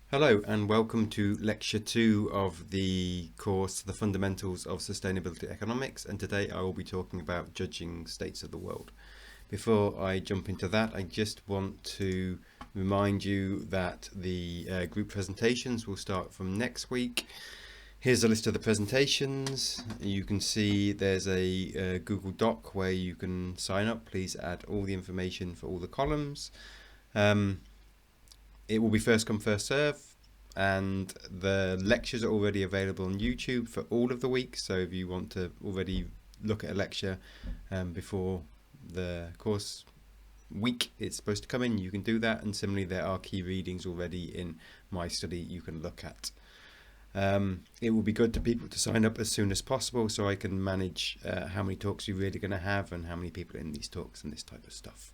Hello and welcome to Lecture 2 of the course The Fundamentals of Sustainability Economics, and today I will be talking about judging states of the world. Before I jump into that, I just want to remind you that the group presentations will start from next week. Here's a list of the presentations. You can see there's a Google Doc where you can sign up. Please add all the information for all the columns. It will be first come, first serve, and the lectures are already available on YouTube for all of the week. So if you want to already look at a lecture before the course week it's supposed to come in, you can do that. And similarly, there are key readings already in my study you can look at. It will be good to people to sign up as soon as possible so I can manage how many talks you're really going to have and how many people are in these talks and this type of stuff.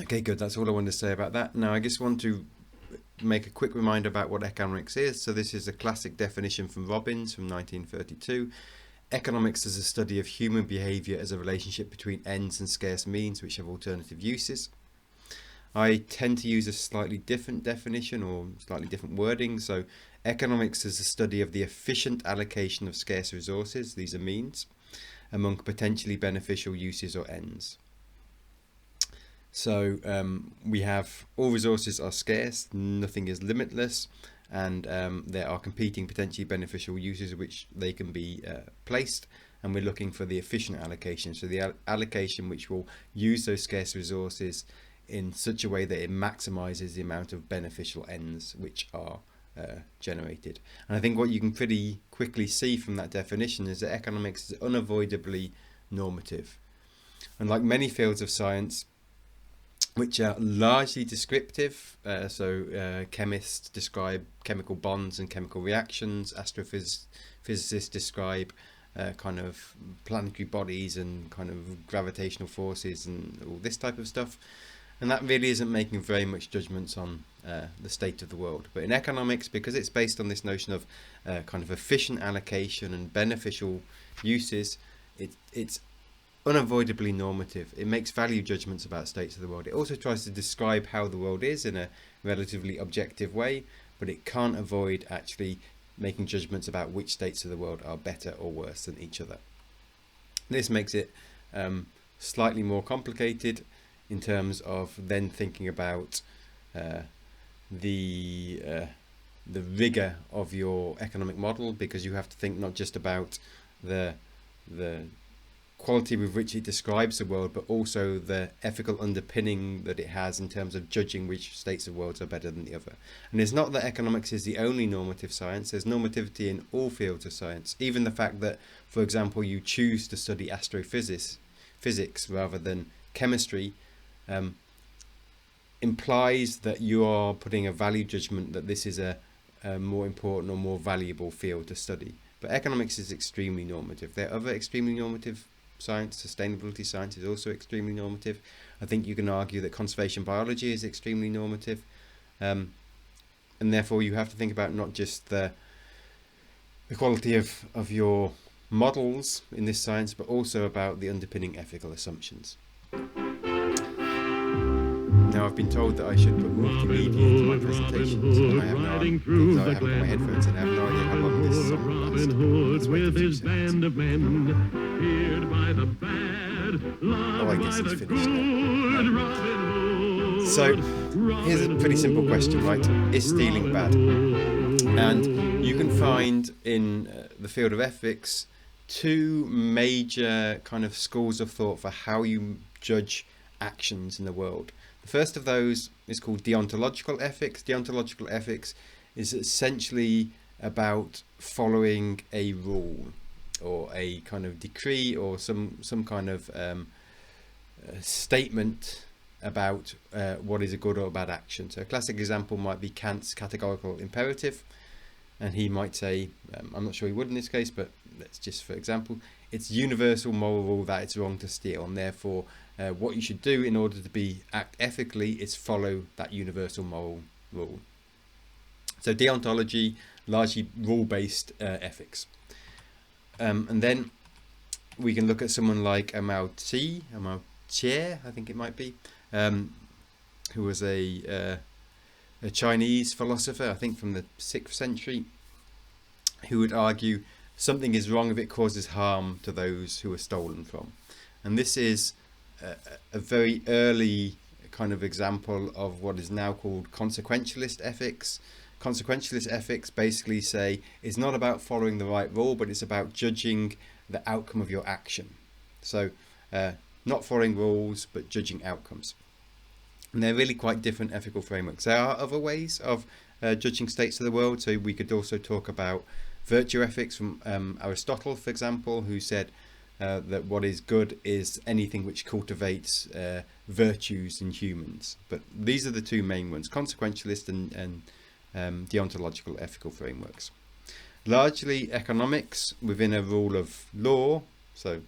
Okay, good. That's all I wanted to say about that. Now, I just want to make a quick reminder about what economics is. So this is a classic definition from Robbins from 1932. Economics is a study of human behavior as a relationship between ends and scarce means which have alternative uses. I tend to use a slightly different definition or slightly different wording. So economics is a study of the efficient allocation of scarce resources, these are means, among potentially beneficial uses or ends. So we have all resources are scarce, nothing is limitless, and there are competing potentially beneficial uses which they can be placed, and we're looking for the efficient allocation. So the allocation which will use those scarce resources in such a way that it maximizes the amount of beneficial ends which are generated. And I think what you can pretty quickly see from that definition is that economics is unavoidably normative. And like many fields of science, which are largely descriptive, chemists describe chemical bonds and chemical reactions, astrophysicists describe kind of planetary bodies and kind of gravitational forces and all this type of stuff, and that really isn't making very much judgments on the state of the world. But in economics, because it's based on this notion of kind of efficient allocation and beneficial uses, it's unavoidably normative. It makes value judgments about states of the world. It also tries to describe how the world is in a relatively objective way, but it can't avoid actually making judgments about which states of the world are better or worse than each other. This makes it slightly more complicated in terms of then thinking about the rigor of your economic model, because you have to think not just about the quality with which it describes the world, but also the ethical underpinning that it has in terms of judging which states of worlds are better than the other. And it's not that economics is the only normative science. There's normativity in all fields of science. Even the fact that, for example, you choose to study astrophysics rather than chemistry implies that you are putting a value judgment that this is a more important or more valuable field to study. But economics is extremely normative. There are other extremely normative science. Sustainability science is also extremely normative. I think you can argue that conservation biology is extremely normative, and therefore you have to think about not just the quality of your models in this science, but also about the underpinning ethical assumptions. Now, I've been told that I should put multimedia into my presentations, and I have no idea. I haven't got my headphones in. I have no idea how long this song will last. Let's wait a few seconds. Oh, I guess it's finished now. So, here's a pretty simple question, right? Is stealing bad? And you can find in the field of ethics two major kind of schools of thought for how you judge actions in the world. The first of those is called deontological ethics. Deontological ethics is essentially about following a rule or a kind of decree or some kind of statement about what is a good or bad action. So a classic example might be Kant's categorical imperative, and he might say, I'm not sure he would in this case, but let's just for example, it's universal moral rule that it's wrong to steal, and therefore what you should do in order to act ethically is follow that universal moral rule. So deontology, largely rule-based ethics. And then we can look at someone like Mao Tse, I think it might be, who was a a Chinese philosopher, I think from the 6th century, who would argue something is wrong if it causes harm to those who are stolen from. And this is a very early kind of example of what is now called consequentialist ethics. Consequentialist ethics basically say it's not about following the right rule, but it's about judging the outcome of your action. So not following rules, but judging outcomes. And they're really quite different ethical frameworks. There are other ways of judging states of the world. So we could also talk about virtue ethics from Aristotle, for example, who said that what is good is anything which cultivates virtues in humans. But these are the two main ones, consequentialist and deontological ethical frameworks. Largely economics within a rule of law. So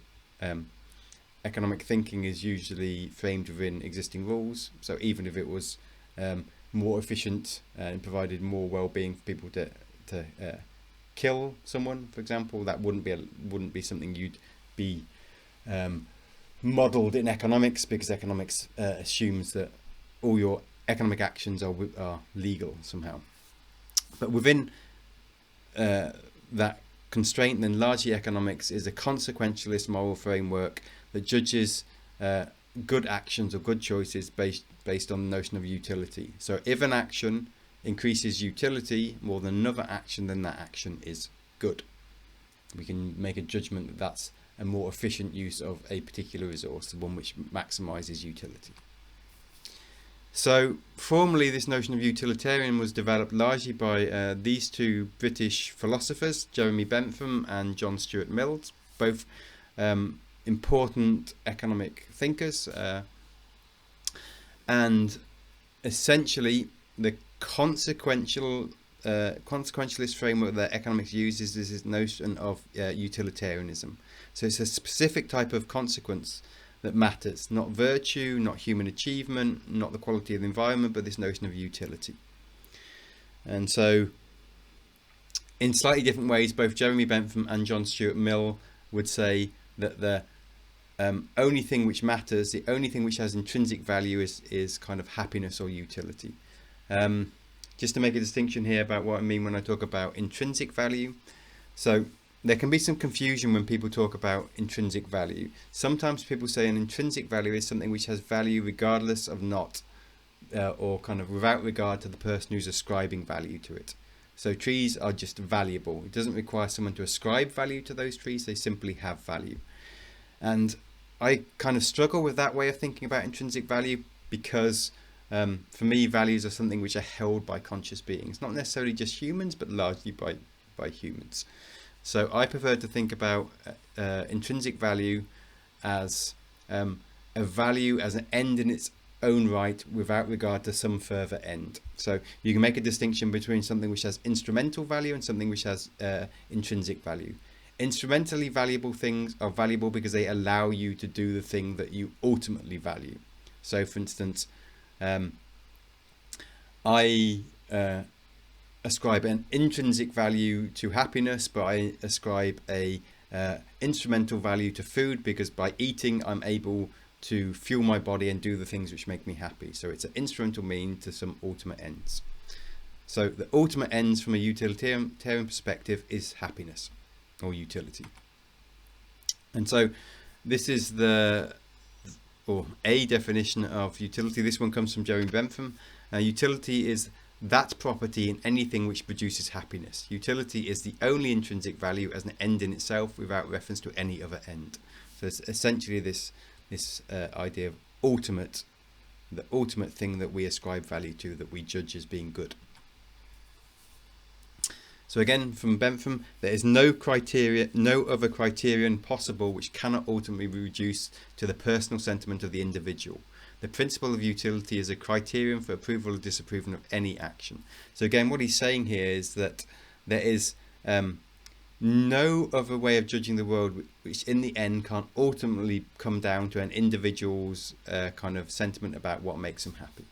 economic thinking is usually framed within existing rules. So even if it was more efficient and provided more well-being for people to kill someone, for example, that wouldn't be something you'd be modelled in economics, because economics assumes that all your economic actions are legal somehow. But within that constraint, then largely economics is a consequentialist moral framework that judges good actions or good choices based on the notion of utility. So if an action increases utility more than another action, then that action is good. We can make a judgment that that's a more efficient use of a particular resource, the one which maximizes utility. So formally, this notion of utilitarian was developed largely by these two British philosophers, Jeremy Bentham and John Stuart Mill, both important economic thinkers, and essentially the consequentialist framework that economics uses is this notion of utilitarianism. So it's a specific type of consequence that matters, not virtue, not human achievement, not the quality of the environment, but this notion of utility. And so in slightly different ways, both Jeremy Bentham and John Stuart Mill would say that the only thing which matters, the only thing which has intrinsic value is kind of happiness or utility. Just to make a distinction here about what I mean when I talk about intrinsic value. So there can be some confusion when people talk about intrinsic value. Sometimes people say an intrinsic value is something which has value regardless of not, or kind of without regard to the person who's ascribing value to it. So trees are just valuable. It doesn't require someone to ascribe value to those trees, they simply have value. And I kind of struggle with that way of thinking about intrinsic value, because for me, values are something which are held by conscious beings, not necessarily just humans, but largely by humans. So I prefer to think about intrinsic value as a value as an end in its own right without regard to some further end. So you can make a distinction between something which has instrumental value and something which has intrinsic value. Instrumentally valuable things are valuable because they allow you to do the thing that you ultimately value. So for instance, I ascribe an intrinsic value to happiness, but I ascribe a instrumental value to food, because by eating I'm able to fuel my body and do the things which make me happy. So it's an instrumental means to some ultimate ends. So the ultimate ends from a utilitarian perspective is happiness or utility. And so this is a definition of utility. This one comes from Jeremy Bentham. Utility is that property in anything which produces happiness. Utility is the only intrinsic value as an end in itself without reference to any other end. So it's essentially this idea of the ultimate thing that we ascribe value to, that we judge as being good. So again, from Bentham, there is no other criterion possible which cannot ultimately be reduced to the personal sentiment of the individual. The principle of utility is a criterion for approval or disapproval of any action. So again, what he's saying here is that there is no other way of judging the world which in the end can't ultimately come down to an individual's kind of sentiment about what makes them happy.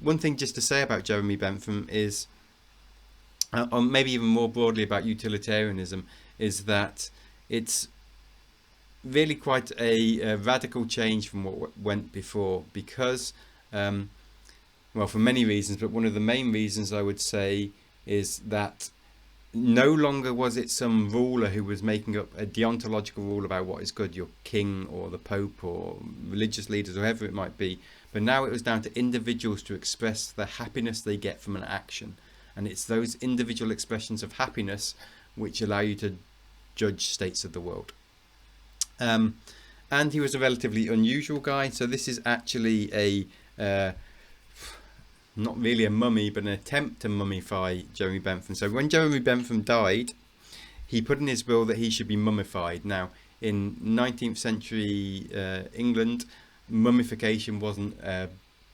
One thing just to say about Jeremy Bentham is, or maybe even more broadly about utilitarianism, is that it's really quite a radical change from what went before, because well, for many reasons, but one of the main reasons I would say is that no longer was it some ruler who was making up a deontological rule about what is good, your king or the pope or religious leaders, or whoever it might be, but now it was down to individuals to express the happiness they get from an action. And it's those individual expressions of happiness which allow you to judge states of the world. And he was a relatively unusual guy, so this is actually a not really a mummy, but an attempt to mummify Jeremy Bentham. So when Jeremy Bentham died, he put in his will that he should be mummified. Now, in 19th century England, mummification wasn't a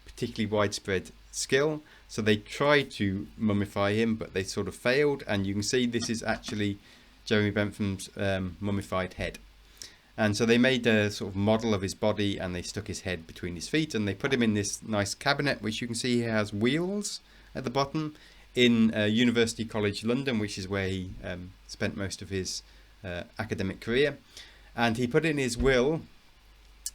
particularly widespread skill, so they tried to mummify him, but they sort of failed. And you can see this is actually Jeremy Bentham's mummified head. And so they made a sort of model of his body, and they stuck his head between his feet, and they put him in this nice cabinet, which you can see here has wheels at the bottom, in University College London, which is where he spent most of his academic career. And he put in his will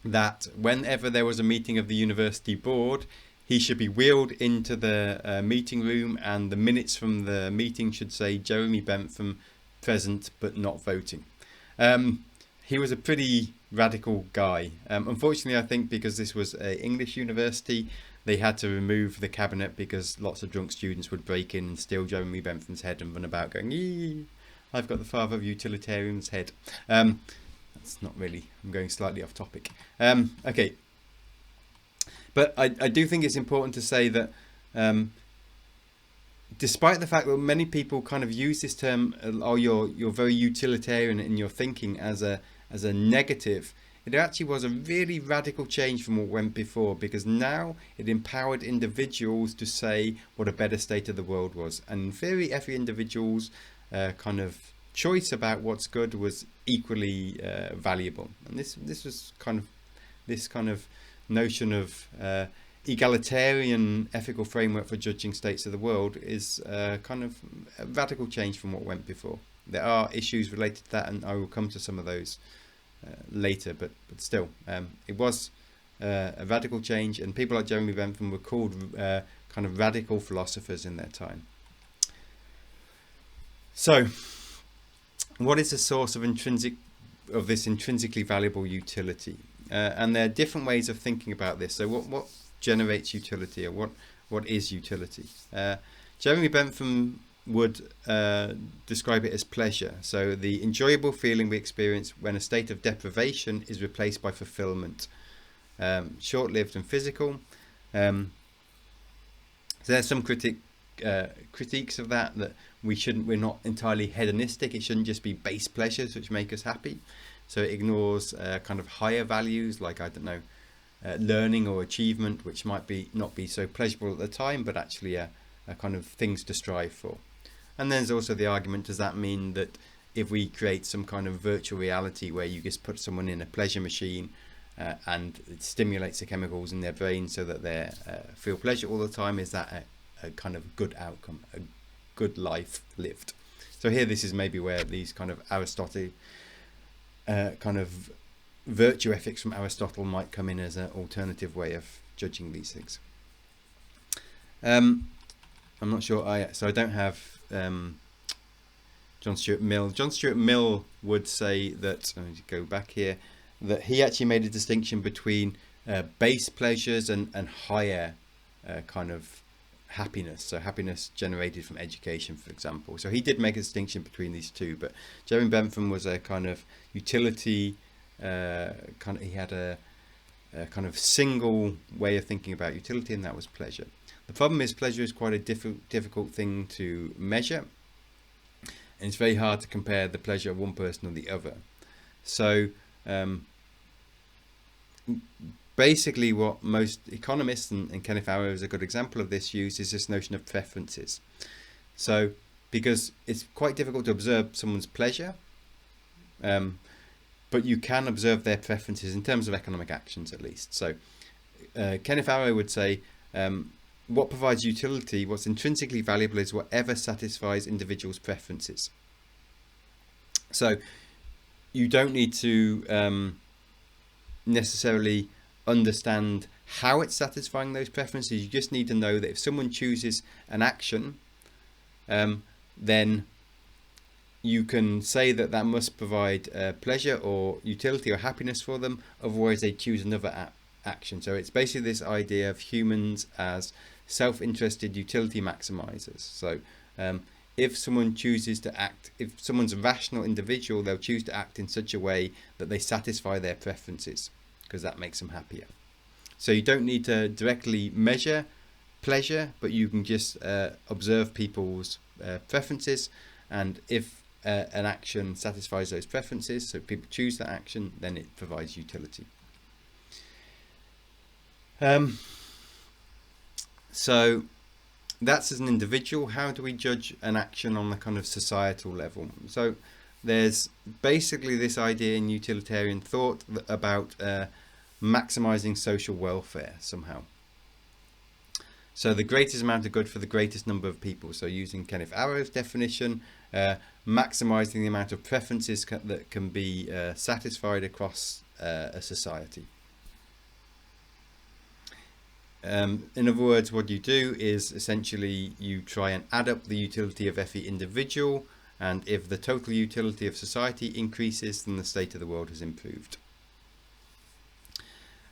that whenever there was a meeting of the university board, he should be wheeled into the meeting room, and the minutes from the meeting should say Jeremy Bentham present but not voting. He was a pretty radical guy. Unfortunately, I think because this was an English university, they had to remove the cabinet because lots of drunk students would break in and steal Jeremy Bentham's head and run about going, "Eee, I've got the father of utilitarian's head." That's not really, I'm going slightly off topic. Okay. But I do think it's important to say that despite the fact that many people kind of use this term, oh, you're very utilitarian in your thinking as a negative, it actually was a really radical change from what went before, because now it empowered individuals to say what a better state of the world was. And in theory, every individual's kind of choice about what's good was equally valuable. And this was kind of this kind of notion of egalitarian ethical framework for judging states of the world is kind of a radical change from what went before. There are issues related to that, and I will come to some of those later, but still, it was a radical change, and people like Jeremy Bentham were called kind of radical philosophers in their time. So, what is the source of this intrinsically valuable utility? And there are different ways of thinking about this. So what generates utility, or what is utility? Jeremy Bentham would describe it as pleasure. So the enjoyable feeling we experience when a state of deprivation is replaced by fulfillment. Short-lived and physical. So there's some critiques of that we're not entirely hedonistic. It shouldn't just be base pleasures which make us happy. So it ignores kind of higher values, like, I don't know, learning or achievement, which might not be so pleasurable at the time, but actually a kind of things to strive for. And there's also the argument, does that mean that if we create some kind of virtual reality where you just put someone in a pleasure machine and it stimulates the chemicals in their brain so that they feel pleasure all the time, is that a kind of good outcome, a good life lived? So here, this is maybe where these kind of Aristotle kind of virtue ethics from Aristotle might come in as an alternative way of judging these things. I'm not sure. So I don't have John Stuart Mill. John Stuart Mill would say that, let me go back here, that he actually made a distinction between base pleasures and higher kind of happiness. So happiness generated from education, for example. So he did make a distinction between these two, but Jeremy Bentham was a kind of utility, he had a kind of single way of thinking about utility, and that was pleasure. The problem is pleasure is quite a difficult thing to measure, and it's very hard to compare the pleasure of one person or the other. So basically what most economists, and Kenneth Arrow is a good example of this, use is this notion of preferences. So because it's quite difficult to observe someone's pleasure, but you can observe their preferences in terms of economic actions, at least. So Kenneth Arrow would say, what provides utility, what's intrinsically valuable, is whatever satisfies individuals' preferences. So you don't need to necessarily understand how it's satisfying those preferences. You just need to know that if someone chooses an action, then you can say that that must provide pleasure or utility or happiness for them, otherwise they choose another action. So it's basically this idea of humans as self-interested utility maximizers. So if someone chooses to act, if someone's a rational individual, they'll choose to act in such a way that they satisfy their preferences, because that makes them happier. So you don't need to directly measure pleasure, but you can just observe people's preferences, and if an action satisfies those preferences, so people choose that action, then it provides utility. So that's as an individual. How do we judge an action on the kind of societal level? So there's basically this idea in utilitarian thought about maximizing social welfare somehow. So the greatest amount of good for the greatest number of people. So using Kenneth Arrow's definition, maximizing the amount of preferences that can be satisfied across a society. In other words, what you do is essentially you try and add up the utility of every individual, and if the total utility of society increases, then the state of the world has improved.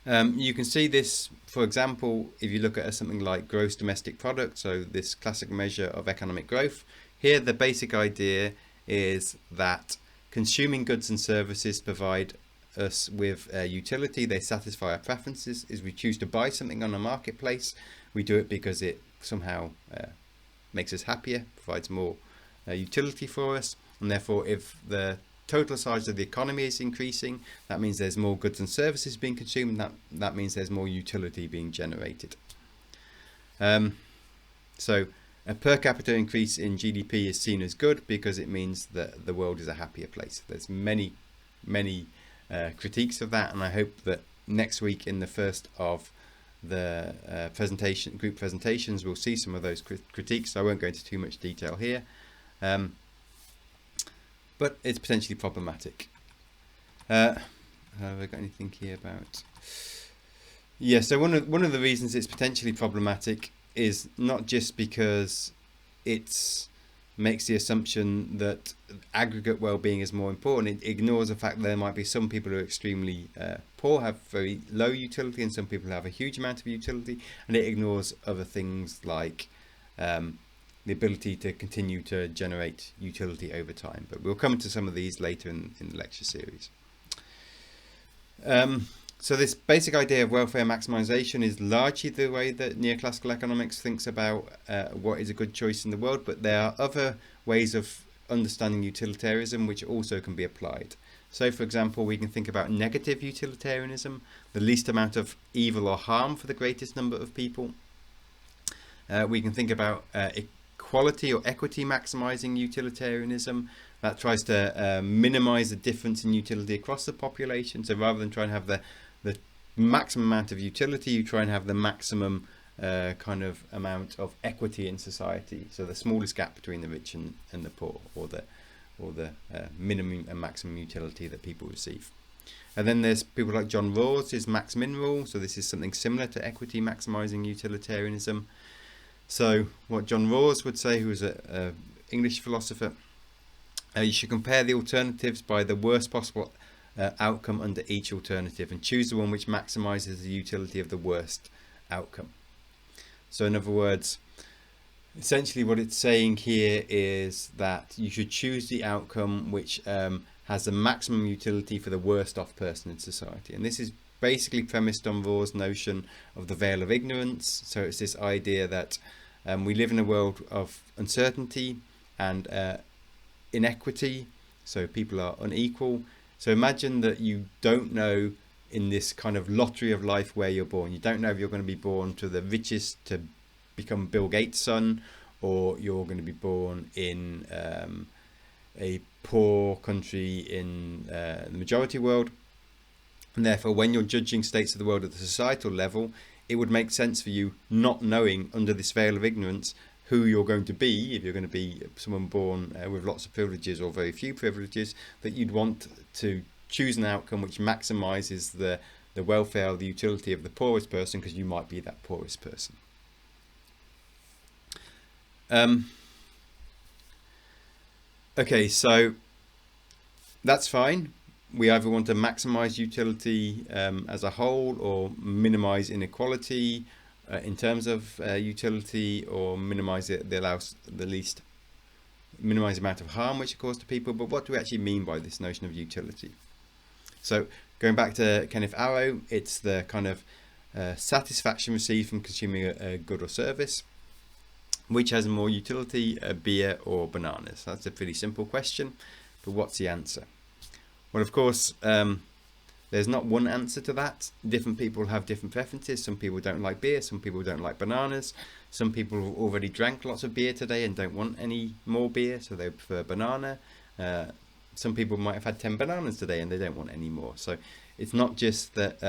You can see this, for example, if you look at something like gross domestic product, so this classic measure of economic growth. Here the basic idea is that consuming goods and services provide us with utility. They satisfy our preferences. As we choose to buy something on a marketplace, we do it because it somehow makes us happier, provides more utility for us, and therefore if the total size of the economy is increasing, that means there's more goods and services being consumed, and that means there's more utility being generated. So a per capita increase in GDP is seen as good because it means that the world is a happier place. There's many critiques of that, and I hope that next week in the first of the group presentations we'll see some of those critiques. So I won't go into too much detail here, but it's potentially problematic. Have I got anything here about? Yeah, so one of the reasons it's potentially problematic is not just because it makes the assumption that aggregate well-being is more important. It ignores the fact that there might be some people who are extremely poor, have very low utility, and some people have a huge amount of utility, and it ignores other things like the ability to continue to generate utility over time. But we'll come to some of these later in the lecture series. So this basic idea of welfare maximization is largely the way that neoclassical economics thinks about what is a good choice in the world, but there are other ways of understanding utilitarianism which also can be applied. So for example, we can think about negative utilitarianism, the least amount of evil or harm for the greatest number of people. We can think about equality or equity maximizing utilitarianism, that tries to minimize the difference in utility across the population. So rather than trying to have the maximum amount of utility, you try and have the maximum kind of amount of equity in society. So the smallest gap between the rich and the poor, or the minimum and maximum utility that people receive. And then there's people like John Rawls' max-min rule. So this is something similar to equity maximizing utilitarianism. So what John Rawls would say, who was an English philosopher, you should compare the alternatives by the worst possible outcome under each alternative and choose the one which maximizes the utility of the worst outcome. So in other words, essentially what it's saying here is that you should choose the outcome which has the maximum utility for the worst off person in society. And this is basically premised on Rawls' notion of the veil of ignorance. So it's this idea that we live in a world of uncertainty and inequity, so people are unequal. So imagine that you don't know in this kind of lottery of life where you're born. You don't know if you're going to be born to the richest to become Bill Gates' son, or you're going to be born in a poor country in the majority world. And therefore, when you're judging states of the world at the societal level, it would make sense for you, not knowing under this veil of ignorance who you're going to be, if you're going to be someone born with lots of privileges or very few privileges, that you'd want to choose an outcome which maximizes the the welfare or the utility of the poorest person, because you might be that poorest person. Okay, so that's fine. We either want to maximize utility as a whole, or minimize inequality in terms of utility, or minimize it, allows the least, minimize the amount of harm which it causes to people. But what do we actually mean by this notion of utility? So going back to Kenneth Arrow, it's the kind of satisfaction received from consuming a good or service. Which has more utility, beer or bananas? That's a pretty simple question, but what's the answer? Well, of course, there's not one answer to that. Different people have different preferences. Some people don't like beer, some people don't like bananas. Some people have already drank lots of beer today and don't want any more beer, so they prefer banana. Some people might have had 10 bananas today and they don't want any more. So it's not just that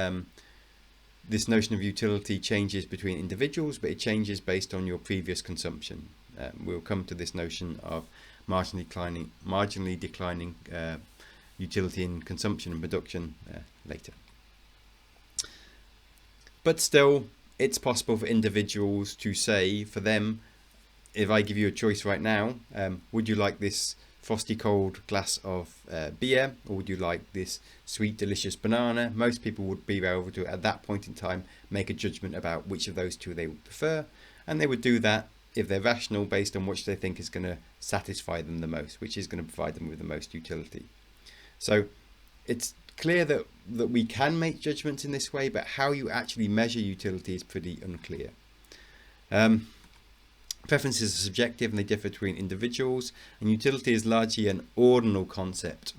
this notion of utility changes between individuals, but it changes based on your previous consumption. We'll come to this notion of marginally declining utility in consumption and production later. But still, it's possible for individuals to say, for them, if I give you a choice right now, would you like this frosty cold glass of beer, or would you like this sweet delicious banana? Most people would be able to, at that point in time, make a judgment about which of those two they would prefer, and they would do that if they're rational, based on which they think is going to satisfy them the most, which is going to provide them with the most utility. So it's clear that we can make judgments in this way, but how you actually measure utility is pretty unclear. Preferences are subjective and they differ between individuals, and utility is largely an ordinal concept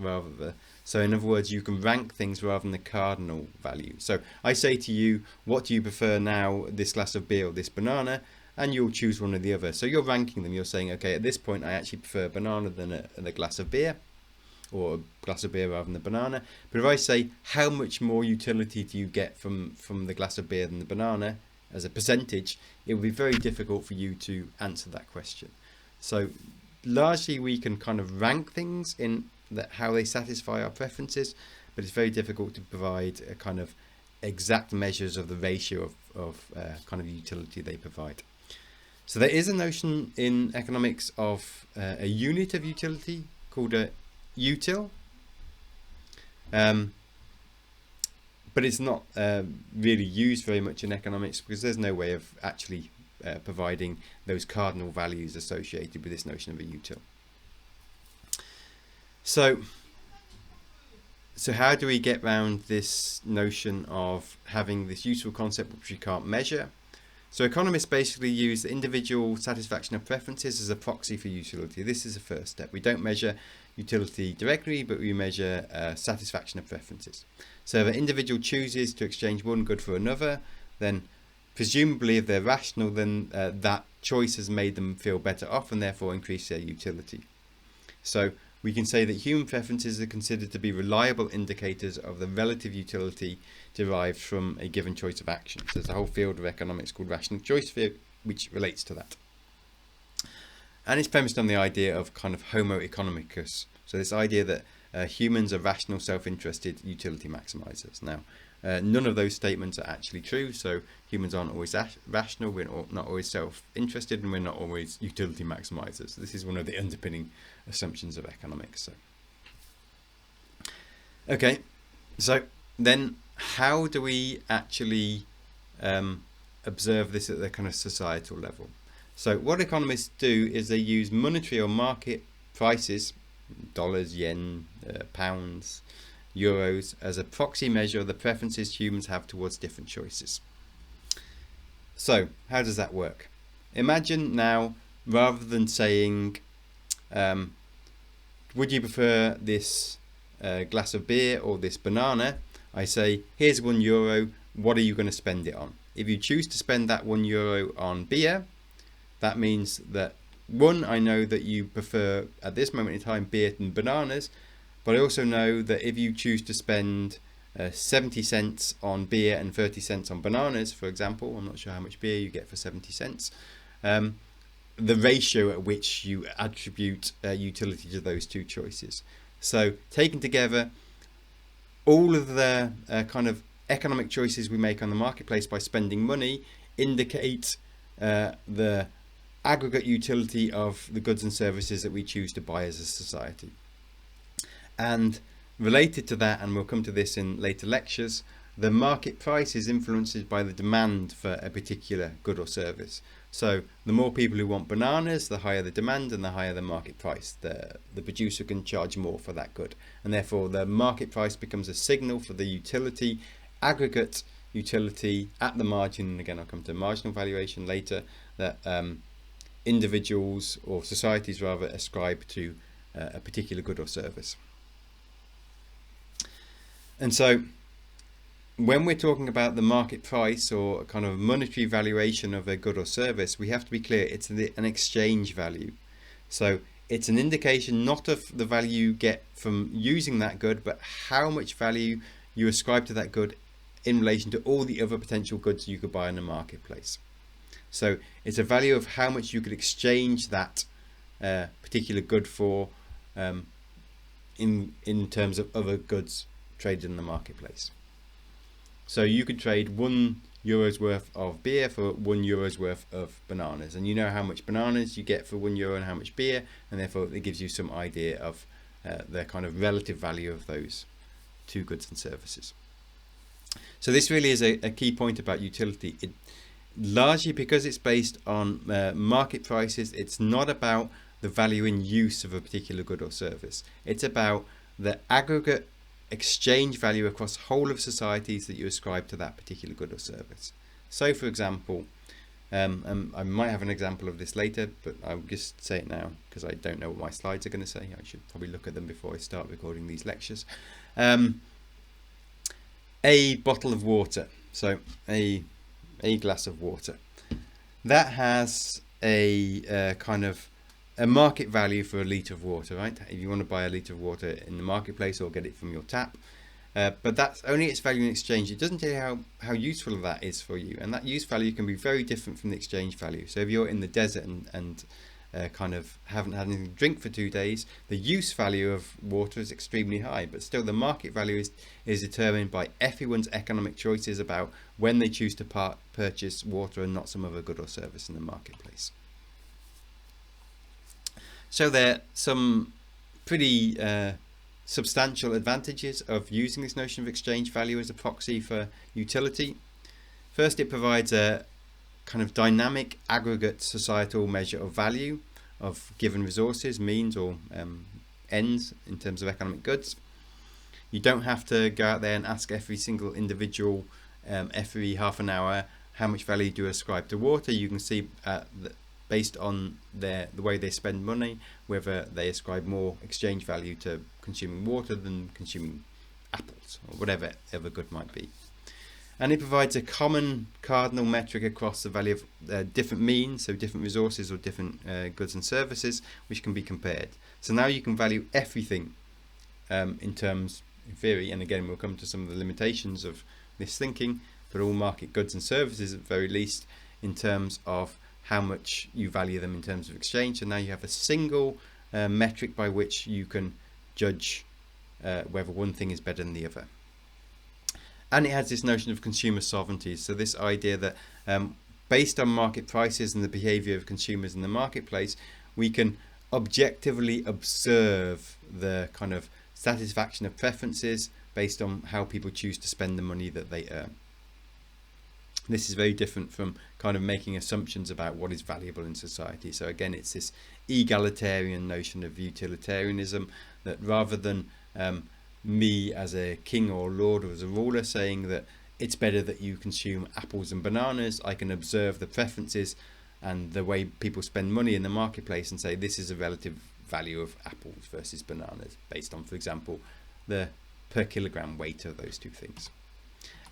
so in other words, you can rank things rather than the cardinal value. So I say to you, what do you prefer now, this glass of beer or this banana? And you'll choose one or the other. So you're ranking them. You're saying, okay, at this point I actually prefer banana than a glass of beer, or a glass of beer rather than the banana. But if I say, how much more utility do you get from the glass of beer than the banana, as a percentage, it would be very difficult for you to answer that question. So largely we can kind of rank things in how they satisfy our preferences, but it's very difficult to provide a kind of exact measures of the ratio of kind of utility they provide. So there is a notion in economics of a unit of utility called a util. But it's not really used very much in economics, because there's no way of actually providing those cardinal values associated with this notion of a util. So how do we get around this notion of having this useful concept which we can't measure? So economists basically use the individual satisfaction of preferences as a proxy for utility. This is the first step. We don't measure utility directly, but we measure satisfaction of preferences. So if an individual chooses to exchange one good for another, then presumably if they're rational, then that choice has made them feel better off and therefore increase their utility. So we can say that human preferences are considered to be reliable indicators of the relative utility derived from a given choice of action. So there's a whole field of economics called rational choice theory, which relates to that. And it's premised on the idea of kind of homo economicus. So this idea that humans are rational, self-interested utility maximizers. Now, none of those statements are actually true. So humans aren't always rational, we're not always self-interested, and we're not always utility maximizers. This is one of the underpinning assumptions of economics. So, okay, so then how do we actually observe this at the kind of societal level? So what economists do is they use monetary or market prices, dollars, yen, pounds, euros, as a proxy measure of the preferences humans have towards different choices. So how does that work? Imagine now, rather than saying, would you prefer this glass of beer or this banana, I say, here's €1, what are you going to spend it on? If you choose to spend that €1 on beer, that means that, one, I know that you prefer at this moment in time beer than bananas, but I also know that if you choose to spend 70 cents on beer and 30 cents on bananas, for example, I'm not sure how much beer you get for 70 cents, the ratio at which you attribute utility to those two choices. So taken together, all of the kind of economic choices we make on the marketplace by spending money indicate the aggregate utility of the goods and services that we choose to buy as a society. And related to that, and we'll come to this in later lectures, the market price is influenced by the demand for a particular good or service. So the more people who want bananas, the higher the demand and the higher the market price. The producer can charge more for that good, and therefore the market price becomes a signal for the utility, aggregate utility at the margin. And again, I'll come to marginal valuation later, that individuals or societies rather ascribe to a particular good or service. And so when we're talking about the market price or kind of monetary valuation of a good or service, we have to be clear it's an exchange value. So it's an indication not of the value you get from using that good, but how much value you ascribe to that good in relation to all the other potential goods you could buy in the marketplace. So it's a value of how much you could exchange that particular good for in terms of other goods traded in the marketplace. So you could trade €1 worth of beer for €1 worth of bananas, and you know how much bananas you get for €1 and how much beer, and therefore it gives you some idea of the kind of relative value of those two goods and services. So this really is a key point about utility. Largely because it's based on market prices, it's not about the value in use of a particular good or service. It's about the aggregate exchange value across whole of societies that you ascribe to that particular good or service. So for example, I might have an example of this later, but I'll just say it now because I don't know what my slides are going to say. I should probably look at them before I start recording these lectures. A bottle of water, so a glass of water, that has a kind of a market value for a litre of water, right? If you want to buy a litre of water in the marketplace or get it from your tap, but that's only its value in exchange. It doesn't tell you how useful that is for you, and that use value can be very different from the exchange value. So if you're in the desert and kind of haven't had anything to drink for 2 days, the use value of water is extremely high, but still the market value is determined by everyone's economic choices about when they choose to purchase water and not some other good or service in the marketplace. So there are some pretty substantial advantages of using this notion of exchange value as a proxy for utility. First, it provides a kind of dynamic aggregate societal measure of value of given resources, means or ends in terms of economic goods. You don't have to go out there and ask every single individual every half an hour how much value do you ascribe to water. You can see based on the way they spend money whether they ascribe more exchange value to consuming water than consuming apples or whatever other good might be. And it provides a common cardinal metric across the value of different means, so different resources or different goods and services, which can be compared. So now you can value everything in theory, and again we'll come to some of the limitations of this thinking, but all market goods and services at the very least in terms of how much you value them in terms of exchange. So now you have a single metric by which you can judge whether one thing is better than the other. And it has this notion of consumer sovereignty. So this idea that based on market prices and the behavior of consumers in the marketplace, we can objectively observe the kind of satisfaction of preferences based on how people choose to spend the money that they earn. This is very different from kind of making assumptions about what is valuable in society. So again, it's this egalitarian notion of utilitarianism, that rather than me as a king or lord or as a ruler saying that it's better that you consume apples and bananas, I can observe the preferences and the way people spend money in the marketplace and say this is a relative value of apples versus bananas based on, for example, the per kilogram weight of those two things.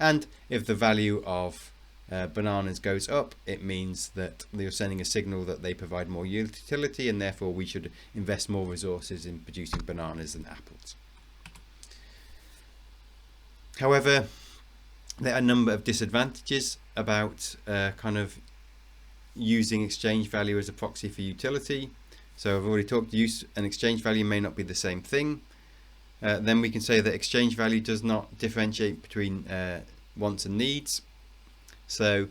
And if the value of bananas goes up, it means that you're sending a signal that they provide more utility and therefore we should invest more resources in producing bananas than apples. However, there are a number of disadvantages about kind of using exchange value as a proxy for utility. So I've already talked, use and exchange value may not be the same thing. Then we can say that exchange value does not differentiate between wants and needs. So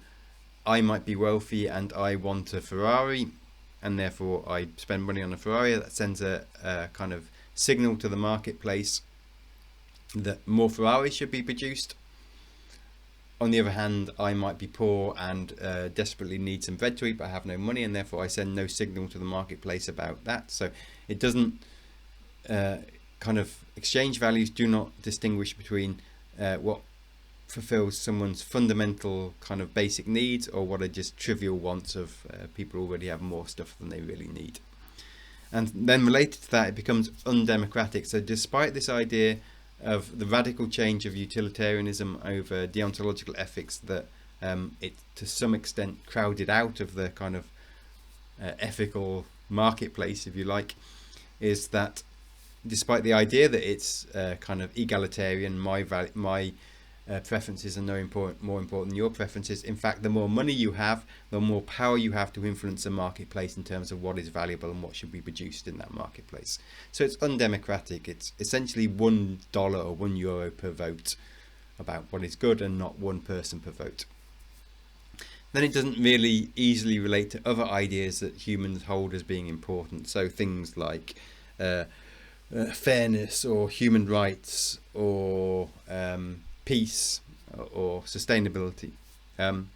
I might be wealthy and I want a Ferrari, and therefore I spend money on a Ferrari. That sends a kind of signal to the marketplace that more Ferraris should be produced. On the other hand, I might be poor and desperately need some bread to eat, but I have no money, and therefore I send no signal to the marketplace about that. So it doesn't kind of, exchange values do not distinguish between what fulfills someone's fundamental kind of basic needs or what are just trivial wants of people who already have more stuff than they really need. And then related to that, it becomes undemocratic. So despite this idea of the radical change of utilitarianism over deontological ethics that it to some extent crowded out of the kind of ethical marketplace, if you like, is that despite the idea that it's kind of egalitarian, my preferences are more important than your preferences. In fact, the more money you have, the more power you have to influence the marketplace in terms of what is valuable and what should be produced in that marketplace. So it's undemocratic. It's essentially $1 or €1 per vote about what is good, and not one person per vote. Then it doesn't really easily relate to other ideas that humans hold as being important. So things like fairness or human rights or peace or sustainability. And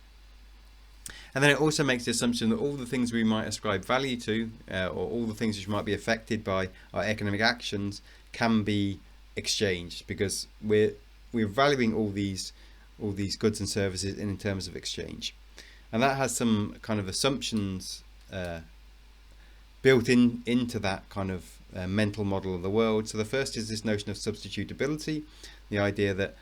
then it also makes the assumption that all the things we might ascribe value to, or all the things which might be affected by our economic actions, can be exchanged, because we're valuing all these goods and services in terms of exchange. And that has some kind of assumptions built into that kind of mental model of the world. So the first is this notion of substitutability, the idea that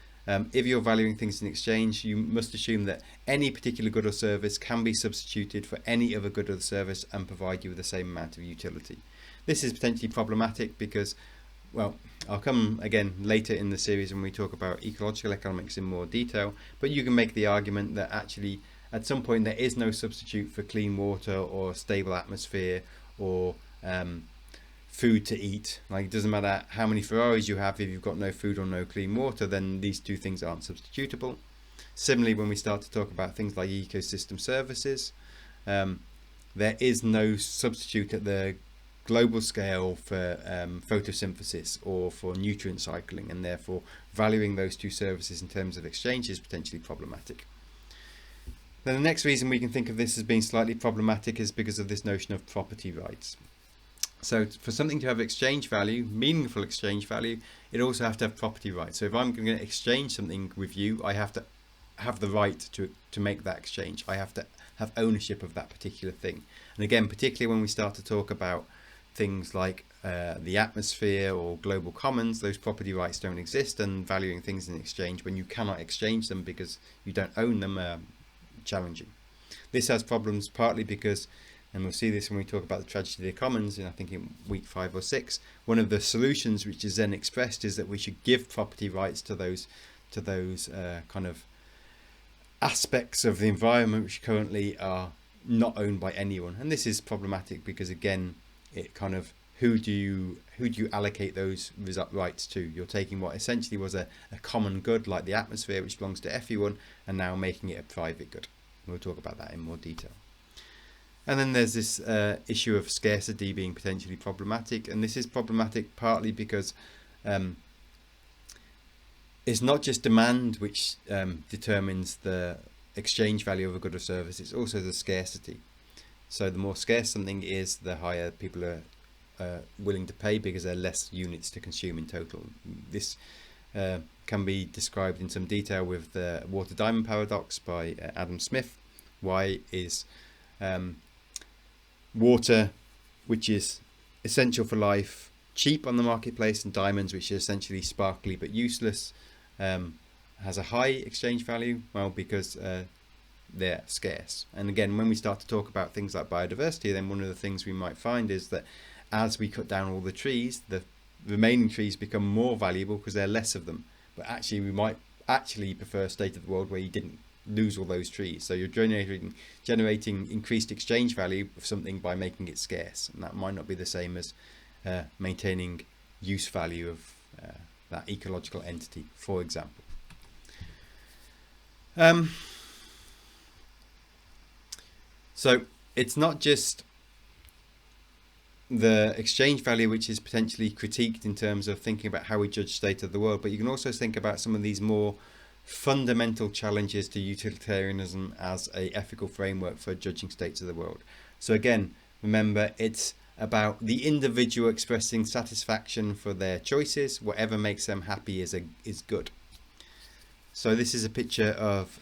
if you're valuing things in exchange, you must assume that any particular good or service can be substituted for any other good or service and provide you with the same amount of utility. This is potentially problematic because, well, I'll come again later in the series when we talk about ecological economics in more detail, but you can make the argument that actually at some point there is no substitute for clean water or stable atmosphere or food to eat. Like, it doesn't matter how many Ferraris you have, if you've got no food or no clean water, then these two things aren't substitutable. Similarly, when we start to talk about things like ecosystem services, there is no substitute at the global scale for photosynthesis or for nutrient cycling, and therefore valuing those two services in terms of exchange is potentially problematic. Then the next reason we can think of this as being slightly problematic is because of this notion of property rights. So for something to have exchange value, meaningful exchange value, it also has to have property rights. So if I'm going to exchange something with you, I have to have the right to make that exchange. I have to have ownership of that particular thing. And again, particularly when we start to talk about things like the atmosphere or global commons, those property rights don't exist, and valuing things in exchange when you cannot exchange them because you don't own them are challenging. This has problems partly because, and we'll see this when we talk about the tragedy of the commons, I think in week 5 or 6, one of the solutions which is then expressed is that we should give property rights to those kind of aspects of the environment which currently are not owned by anyone. And this is problematic because, again, it kind of, who do you allocate those rights to? You're taking what essentially was a common good like the atmosphere, which belongs to everyone, and now making it a private good. We'll talk about that in more detail. And then there's this issue of scarcity being potentially problematic, and this is problematic partly because it's not just demand which determines the exchange value of a good or service, it's also the scarcity. So the more scarce something is, the higher people are willing to pay because there are less units to consume in total. This can be described in some detail with the water diamond paradox by Adam Smith. Why is water, which is essential for life, cheap on the marketplace, and diamonds, which are essentially sparkly but useless, has a high exchange value? Well, because they're scarce. And again, when we start to talk about things like biodiversity, then one of the things we might find is that as we cut down all the trees, the remaining trees become more valuable because there are less of them. But actually, we might actually prefer a state of the world where you didn't lose all those trees. So you're generating increased exchange value of something by making it scarce, and that might not be the same as maintaining use value of that ecological entity, for example. Um, so it's not just the exchange value which is potentially critiqued in terms of thinking about how we judge state of the world, but you can also think about some of these more fundamental challenges to utilitarianism as a ethical framework for judging states of the world. So again, remember, it's about the individual expressing satisfaction for their choices. Whatever makes them happy is good. So this is a picture of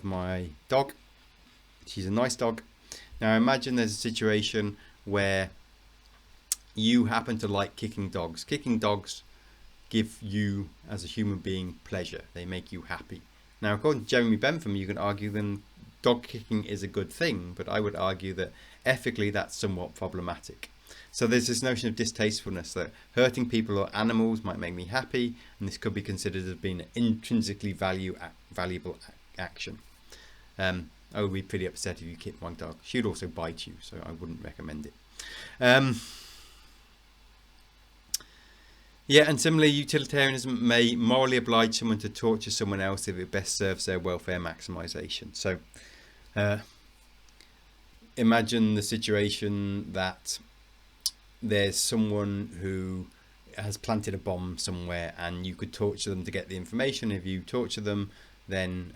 my dog. She's a nice dog. Now imagine there's a situation where you happen to like kicking dogs. Kicking dogs give you, as a human being, pleasure. They make you happy. Now, according to Jeremy Bentham, you can argue then dog kicking is a good thing, but I would argue that ethically that's somewhat problematic. So there's this notion of distastefulness, that hurting people or animals might make me happy, and this could be considered as being an intrinsically valuable action. I would be pretty upset if you kicked my dog. She'd also bite you, so I wouldn't recommend it. Yeah, and similarly, utilitarianism may morally oblige someone to torture someone else if it best serves their welfare maximisation. So imagine the situation that there's someone who has planted a bomb somewhere and you could torture them to get the information. If you torture them, then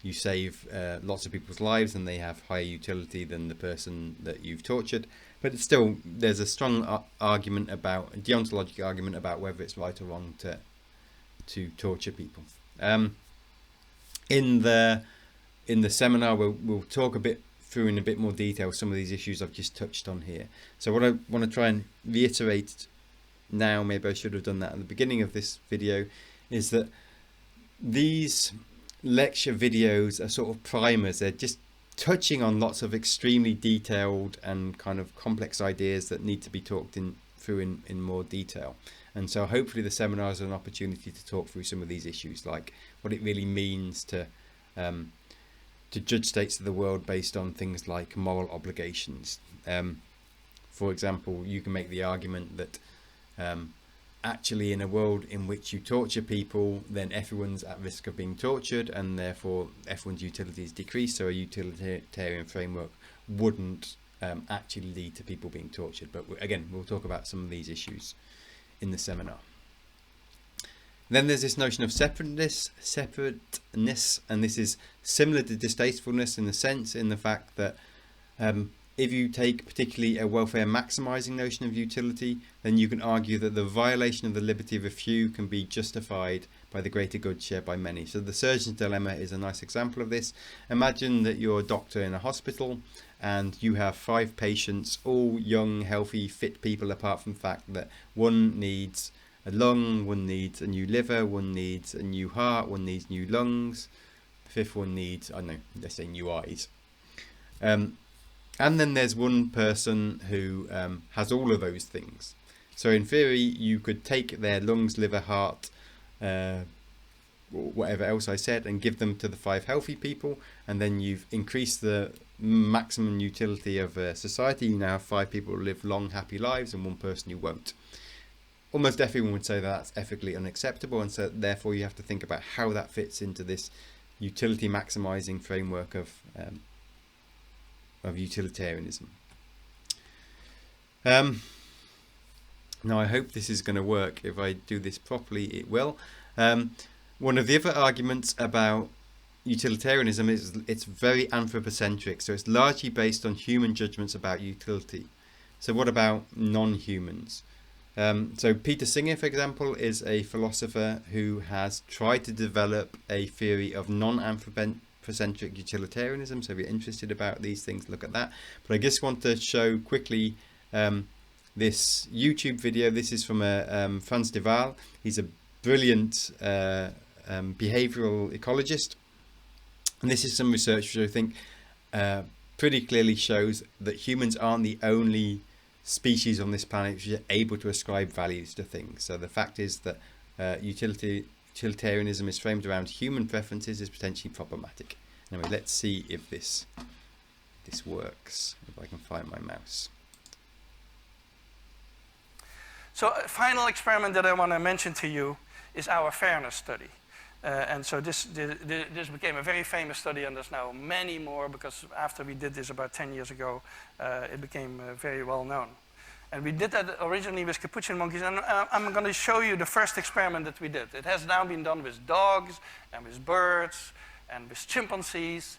you save lots of people's lives and they have higher utility than the person that you've tortured. But it's still, there's a strong argument about, a deontological argument about whether it's right or wrong to torture people. In the seminar, we'll talk a bit through in a bit more detail some of these issues I've just touched on here. So what I want to try and reiterate now, maybe I should have done that at the beginning of this video, is that these lecture videos are sort of primers. They're just touching on lots of extremely detailed and kind of complex ideas that need to be talked through in more detail. And so hopefully the seminars are an opportunity to talk through some of these issues, like what it really means to judge states of the world based on things like moral obligations. For example, you can make the argument that actually in a world in which you torture people, then everyone's at risk of being tortured and therefore everyone's utility is decreased, so a utilitarian framework wouldn't actually lead to people being tortured. But again, we'll talk about some of these issues in the seminar. Then there's this notion of separateness, and this is similar to distastefulness in the fact that if you take particularly a welfare maximising notion of utility, then you can argue that the violation of the liberty of a few can be justified by the greater good shared by many. So the surgeon's dilemma is a nice example of this. Imagine that you're a doctor in a hospital and you have 5 patients, all young, healthy, fit people, apart from the fact that one needs a lung, one needs a new liver, one needs a new heart, one needs new lungs, the 5th one needs, I don't know, let's say new eyes. And then there's one person who has all of those things. So in theory, you could take their lungs, liver, heart, whatever else I said, and give them to the 5 healthy people, and then you've increased the maximum utility of society. You now have 5 people who live long, happy lives, and 1 person who won't. Almost everyone would say that that's ethically unacceptable, and so therefore you have to think about how that fits into this utility maximizing framework of utilitarianism. Now I hope this is going to work. If I do this properly, it will. One of the other arguments about utilitarianism is it's very anthropocentric, so it's largely based on human judgments about utility. So what about non-humans? So Peter Singer, for example, is a philosopher who has tried to develop a theory of non-anthropocentric utilitarianism. So if you're interested about these things, look at that. But I just want to show quickly this YouTube video. This is from Frans de Waal. He's a brilliant behavioral ecologist. And this is some research which I think pretty clearly shows that humans aren't the only species on this planet which are able to ascribe values to things. So the fact is that utilitarianism is framed around human preferences is potentially problematic. Anyway, let's see if this works, if I can find my mouse. So a final experiment that I want to mention to you is our fairness study. And so this became a very famous study, and there's now many more, because after we did this about 10 years ago, it became very well known. And we did that originally with capuchin monkeys, and I'm going to show you the first experiment that we did. It has now been done with dogs, and with birds, and with chimpanzees,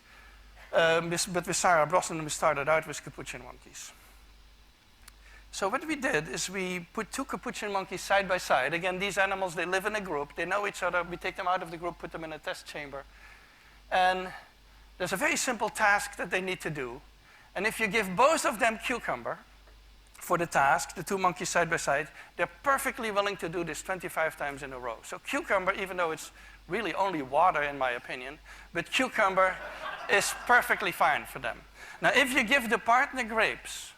but with Sarah Brosnan we started out with capuchin monkeys. So what we did is we put two capuchin monkeys side by side. Again, these animals, they live in a group, they know each other. We take them out of the group, put them in a test chamber. And there's a very simple task that they need to do. And if you give both of them cucumber for the task, the two monkeys side by side, they're perfectly willing to do this 25 times in a row. So cucumber, even though it's really only water in my opinion, but cucumber is perfectly fine for them. Now, if you give the partner grapes,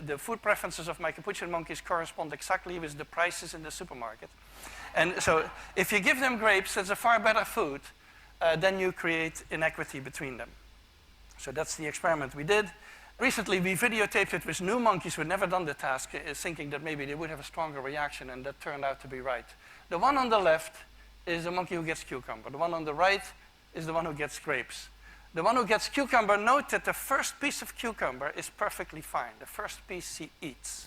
the food preferences of my capuchin monkeys correspond exactly with the prices in the supermarket. And so if you give them grapes, that's a far better food, then you create inequity between them. So that's the experiment we did. Recently, we videotaped it with new monkeys who had never done the task, thinking that maybe they would have a stronger reaction, and that turned out to be right. The one on the left is the monkey who gets cucumber. The one on the right is the one who gets grapes. The one who gets cucumber, note that the first piece of cucumber is perfectly fine. The first piece she eats.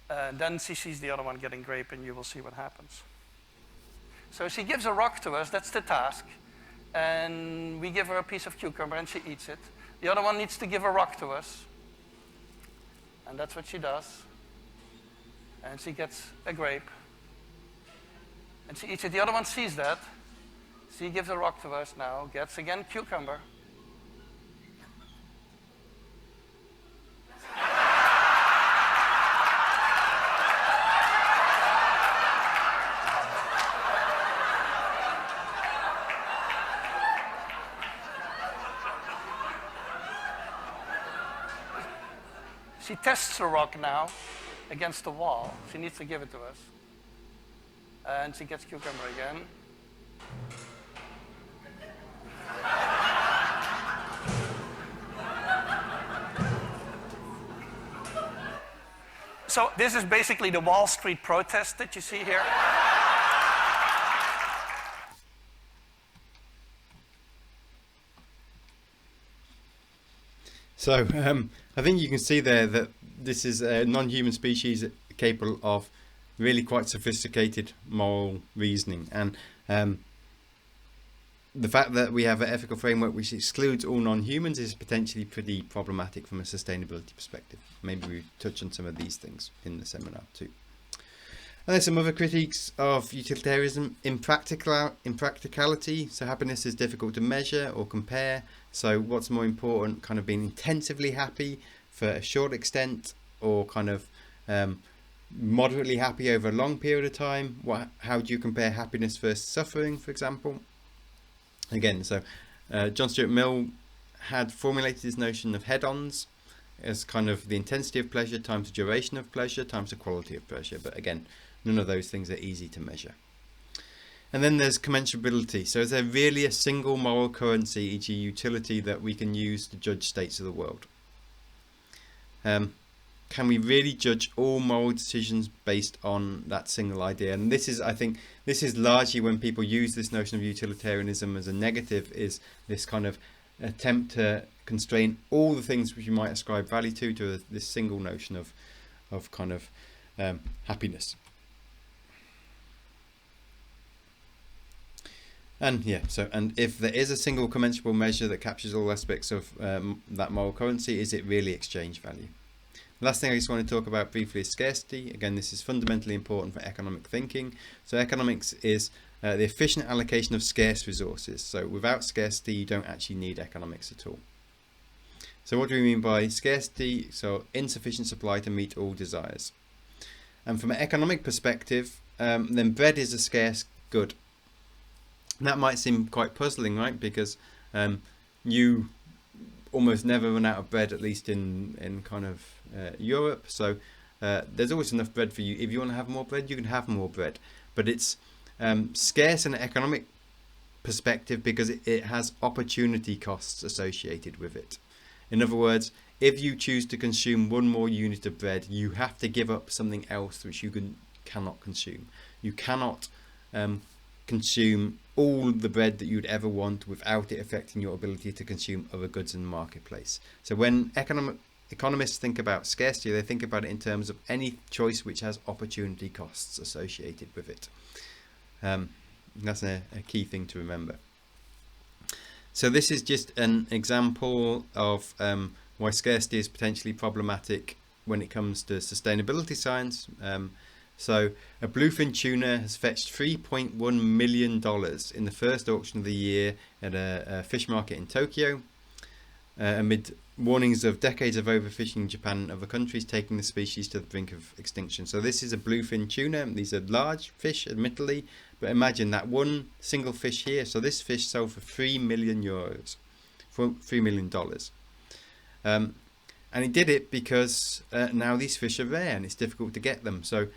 Then she sees the other one getting grape, and you will see what happens. So she gives a rock to us, that's the task. And we give her a piece of cucumber, and she eats it. The other one needs to give a rock to us. And that's what she does. And she gets a grape. And she eats it. The other one sees that. She gives a rock to us now, gets again cucumber. She tests the rock now against the wall. She needs to give it to us. And she gets cucumber again. So this is basically the Wall Street protest that you see here. So I think you can see there that this is a non-human species capable of really quite sophisticated moral reasoning, and the fact that we have an ethical framework which excludes all non-humans is potentially pretty problematic from a sustainability perspective. Maybe we touch on some of these things in the seminar too. And there's some other critiques of utilitarianism in practicality. So happiness is difficult to measure or compare. So what's more important, kind of being intensively happy for a short extent, or kind of moderately happy over a long period of time? How do you compare happiness versus suffering, for example? Again, so John Stuart Mill had formulated this notion of head-ons as kind of the intensity of pleasure times the duration of pleasure times the quality of pleasure. But again, none of those things are easy to measure. And then there's commensurability. So is there really a single moral currency, e.g. utility, that we can use to judge states of the world? Can we really judge all moral decisions based on that single idea? And this is, I think, this is largely when people use this notion of utilitarianism as a negative, is this kind of attempt to constrain all the things which you might ascribe value to this single notion of kind of happiness. And yeah, so, and if there is a single commensurable measure that captures all aspects of that moral currency, is it really exchange value? The last thing I just want to talk about briefly is scarcity. Again, this is fundamentally important for economic thinking. So economics is the efficient allocation of scarce resources. So without scarcity, you don't actually need economics at all. So what do we mean by scarcity? So insufficient supply to meet all desires. And from an economic perspective, then bread is a scarce good. And that might seem quite puzzling, right? Because you almost never run out of bread, at least in kind of Europe. So there's always enough bread for you. If you want to have more bread, you can have more bread. But it's scarce in an economic perspective because it has opportunity costs associated with it. In other words, if you choose to consume one more unit of bread, you have to give up something else which you cannot consume. You cannot consume all the bread that you'd ever want without it affecting your ability to consume other goods in the marketplace. So when economists think about scarcity, they think about it in terms of any choice which has opportunity costs associated with it. That's a key thing to remember. So this is just an example of why scarcity is potentially problematic when it comes to sustainability science. So a bluefin tuna has fetched $3.1 million in the first auction of the year at a fish market in Tokyo, amid warnings of decades of overfishing in Japan and other countries, taking the species to the brink of extinction. So this is a bluefin tuna. These are large fish, admittedly, but imagine that one single fish here. So this fish sold for €3 million, for $3 million. And he did it because now these fish are rare and it's difficult to get them. So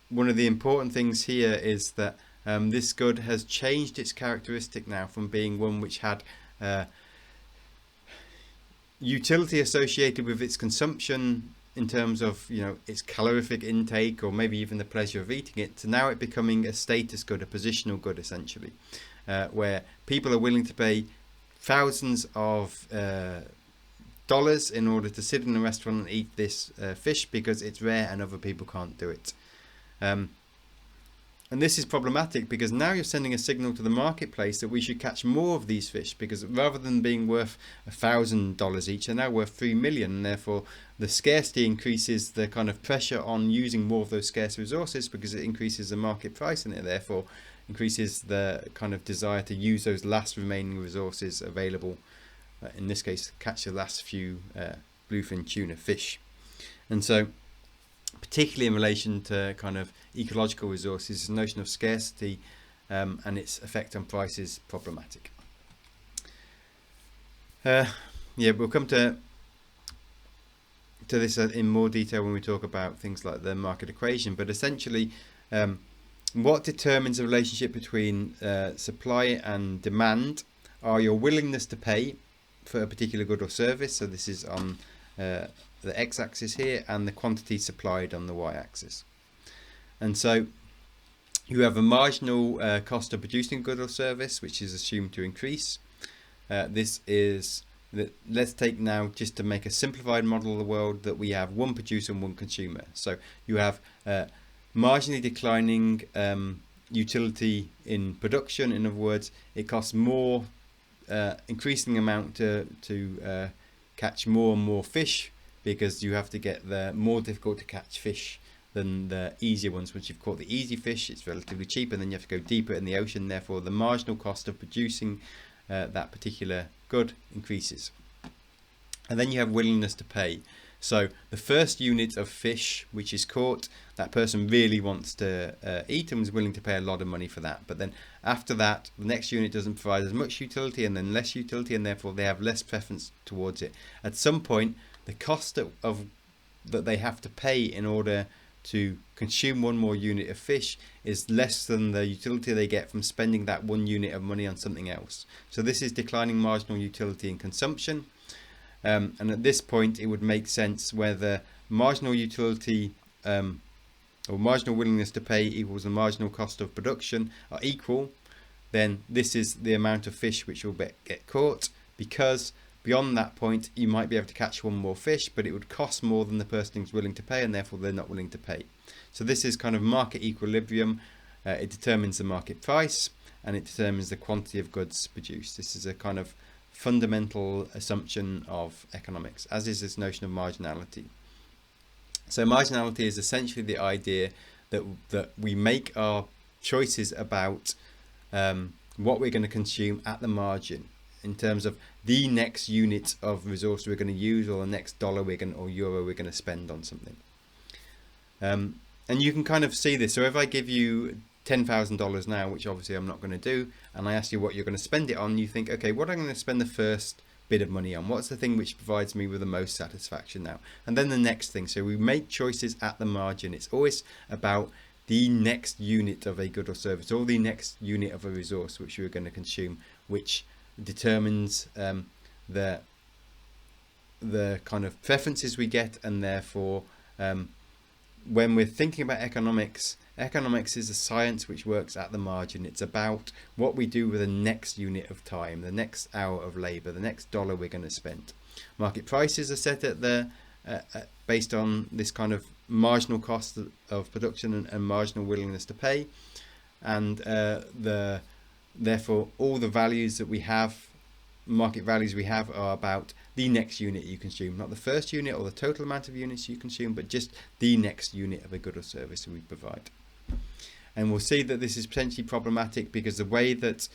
one of the important things here is that this good has changed its characteristic now from being one which had utility associated with its consumption in terms of, you know, its calorific intake or maybe even the pleasure of eating it, to now it becoming a status good, a positional good essentially, where people are willing to pay thousands of dollars in order to sit in a restaurant and eat this fish because it's rare and other people can't do it. And this is problematic because now you're sending a signal to the marketplace that we should catch more of these fish, because rather than being worth $1,000 each, they're now worth $3 million, and therefore the scarcity increases the kind of pressure on using more of those scarce resources, because it increases the market price and it therefore increases the kind of desire to use those last remaining resources available, in this case catch the last few bluefin tuna fish. And so particularly in relation to kind of ecological resources, the notion of scarcity and its effect on price is problematic. Yeah, we'll come to this in more detail when we talk about things like the market equation, but essentially what determines the relationship between supply and demand are your willingness to pay for a particular good or service. So this is on the x-axis here, and the quantity supplied on the y-axis. And so you have a marginal cost of producing a good or service, which is assumed to increase. This is, let's take now, just to make a simplified model of the world, that we have one producer and one consumer. So you have marginally declining utility in production. In other words, it costs more, increasing amount to catch more and more fish, because you have to get the more difficult to catch fish than the easier ones. Once you've caught the easy fish, it's relatively cheap, and then you have to go deeper in the ocean. Therefore, the marginal cost of producing that particular good increases. And then you have willingness to pay. So the first unit of fish which is caught, that person really wants to eat and is willing to pay a lot of money for that. But then after that, the next unit doesn't provide as much utility, and then less utility, and therefore they have less preference towards it. At some point, the cost of that they have to pay in order to consume one more unit of fish is less than the utility they get from spending that one unit of money on something else. So this is declining marginal utility in consumption. And at this point, it would make sense where the marginal utility or marginal willingness to pay equals the marginal cost of production are equal, then this is the amount of fish which will get caught, because beyond that point, you might be able to catch one more fish, but it would cost more than the person who's willing to pay, and therefore they're not willing to pay. So this is kind of market equilibrium. It determines the market price, and it determines the quantity of goods produced. This is a kind of fundamental assumption of economics, as is this notion of marginality. So marginality is essentially the idea that we make our choices about what we're going to consume at the margin, in terms of the next unit of resource we're going to use, or the next dollar or euro we're going to spend on something. And you can kind of see this. So if I give you $10,000 now, which obviously I'm not going to do, and I ask you what you're going to spend it on, you think, okay, what am I going to spend the first bit of money on? What's the thing which provides me with the most satisfaction now? And then the next thing. So we make choices at the margin. It's always about the next unit of a good or service, or the next unit of a resource which we're going to consume, which determines the kind of preferences we get. And therefore when we're thinking about economics, Economics is a science which works at the margin. It's about what we do with the next unit of time, the next hour of labour, the next dollar we're going to spend. Market prices are set at the based on this kind of marginal cost of production and marginal willingness to pay, and therefore all the values that we have, market values we have, are about the next unit you consume, not the first unit or the total amount of units you consume, but just the next unit of a good or service we provide. And we'll see that this is potentially problematic because the way that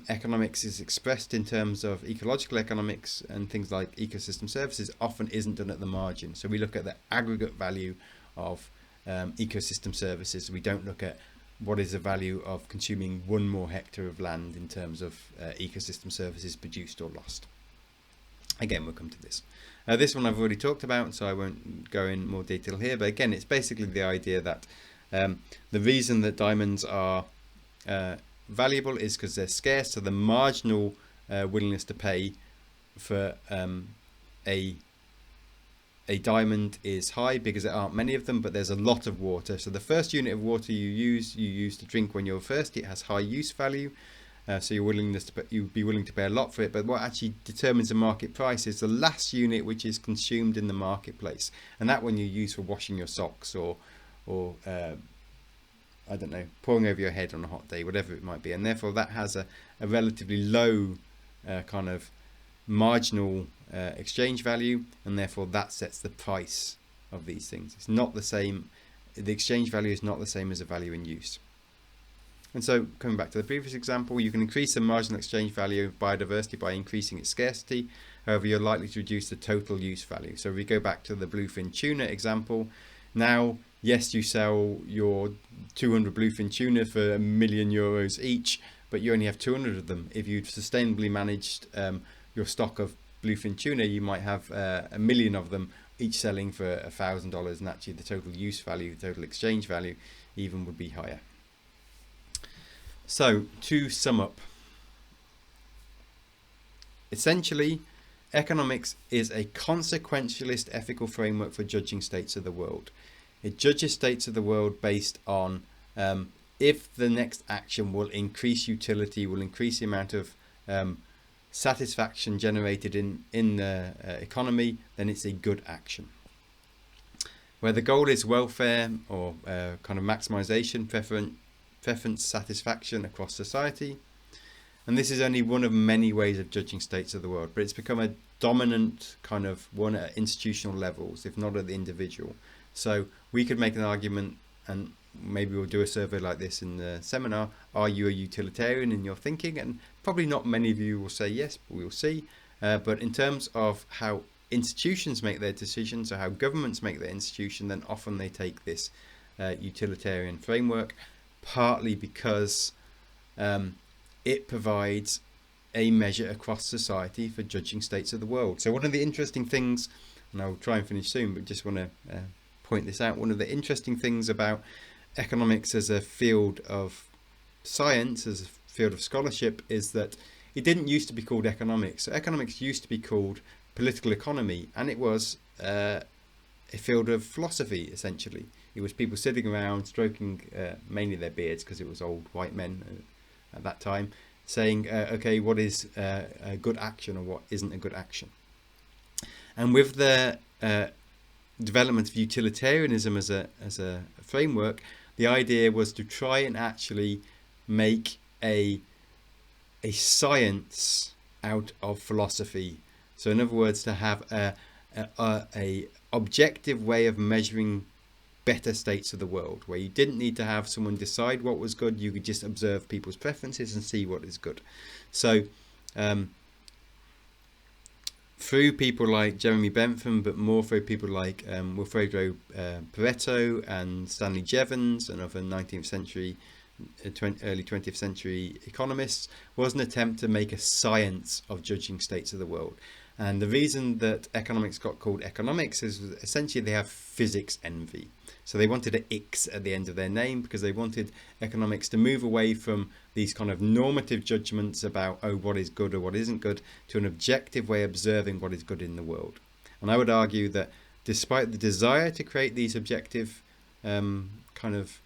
economics is expressed in terms of ecological economics and things like ecosystem services often isn't done at the margin. So we look at the aggregate value of ecosystem services. We don't look at what is the value of consuming one more hectare of land in terms of ecosystem services produced or lost. Again, we'll come to this. This one I've already talked about, so I won't go in more detail here. But again, it's basically the idea that the reason that diamonds are valuable is because they're scarce. So the marginal willingness to pay for a diamond is high because there aren't many of them, but there's a lot of water. So the first unit of water you use to drink when you're thirsty. It has high use value. So you'd be willing to pay a lot for it. But what actually determines the market price is the last unit which is consumed in the marketplace, and that one you use for washing your socks or I don't know, pouring over your head on a hot day, whatever it might be. And therefore that has a relatively low kind of marginal exchange value, and therefore that sets the price of these things. It's not the same, the exchange value is not the same as the value in use. And so coming back to the previous example, you can increase the marginal exchange value of biodiversity by increasing its scarcity. However, you're likely to reduce the total use value. So if we go back to the bluefin tuna example, now yes, you sell your 200 bluefin tuna for €1,000,000 each, but you only have 200 of them. If you'd sustainably managed your stock of bluefin tuna, you might have 1,000,000 of them, each selling for $1,000, and actually the total use value, the total exchange value even would be higher. So to sum up, essentially economics is a consequentialist ethical framework for judging states of the world. It judges states of the world based on if the next action will increase utility, will increase the amount of satisfaction generated in the economy, then it's a good action. Where the goal is welfare or kind of maximization, preference satisfaction across society. And this is only one of many ways of judging states of the world, but it's become a dominant kind of one at institutional levels, if not at the individual. So we could make an argument, and maybe we'll do a survey like this in the seminar. Are you a utilitarian in your thinking? And probably not many of you will say yes, but we'll see. But in terms of how institutions make their decisions, or how governments make their institution, then often they take this utilitarian framework, partly because it provides a measure across society for judging states of the world. So one of the interesting things, and I'll try and finish soon, but just want to point this out, one of the interesting things about economics as a field of science, as a field of scholarship, is that it didn't used to be called economics. So economics used to be called political economy, and it was a field of philosophy, essentially. It was people sitting around stroking mainly their beards, because it was old white men at that time, saying, okay, what is a good action or what isn't a good action? And with the development of utilitarianism as a framework, the idea was to try and actually make a science out of philosophy. So in other words, to have a objective way of measuring better states of the world, where you didn't need to have someone decide what was good, you could just observe people's preferences and see what is good. So through people like Jeremy Bentham, but more through people like Wilfredo Pareto and Stanley Jevons and other 19th century, early 20th century economists, was an attempt to make a science of judging states of the world. And the reason that economics got called economics is essentially they have physics envy. So they wanted an X at the end of their name because they wanted economics to move away from these kind of normative judgments about, oh, what is good or what isn't good, to an objective way of observing what is good in the world. And I would argue that despite the desire to create these objective kind of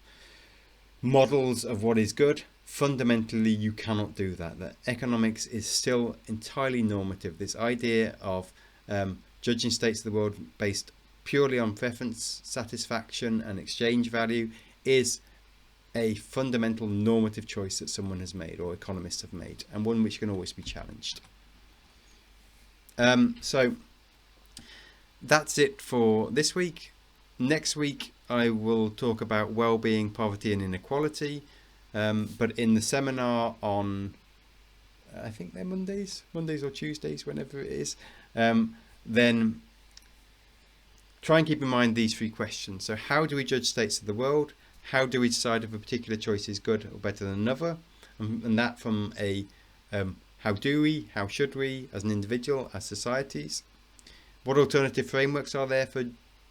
models of what is good. Fundamentally, you cannot do that. That economics is still entirely normative. This idea of judging states of the world based purely on preference, satisfaction, and exchange value is a fundamental normative choice that someone has made, or economists have made, and one which can always be challenged. So that's it for this week. Next week I will talk about well-being, poverty and inequality, but in the seminar on, I think they're Mondays or Tuesdays, whenever it is, then try and keep in mind these three questions. So how do we judge states of the world? How do we decide if a particular choice is good or better than another? And that from a how do we, how should we, as an individual, as societies? What alternative frameworks are there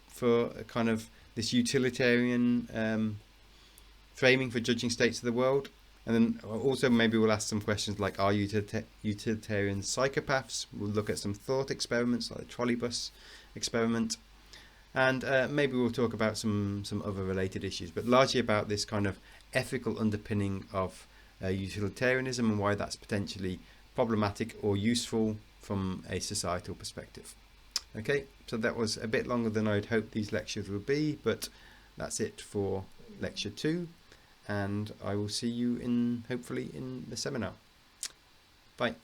for kind of this utilitarian framing for judging states of the world? And then also maybe we'll ask some questions like, are utilitarian psychopaths? We'll look at some thought experiments like the trolley bus experiment. And maybe we'll talk about some other related issues, but largely about this kind of ethical underpinning of utilitarianism and why that's potentially problematic or useful from a societal perspective. Okay, so that was a bit longer than I'd hoped these lectures would be, but that's it for lecture 2, and I will see you hopefully in the seminar. Bye.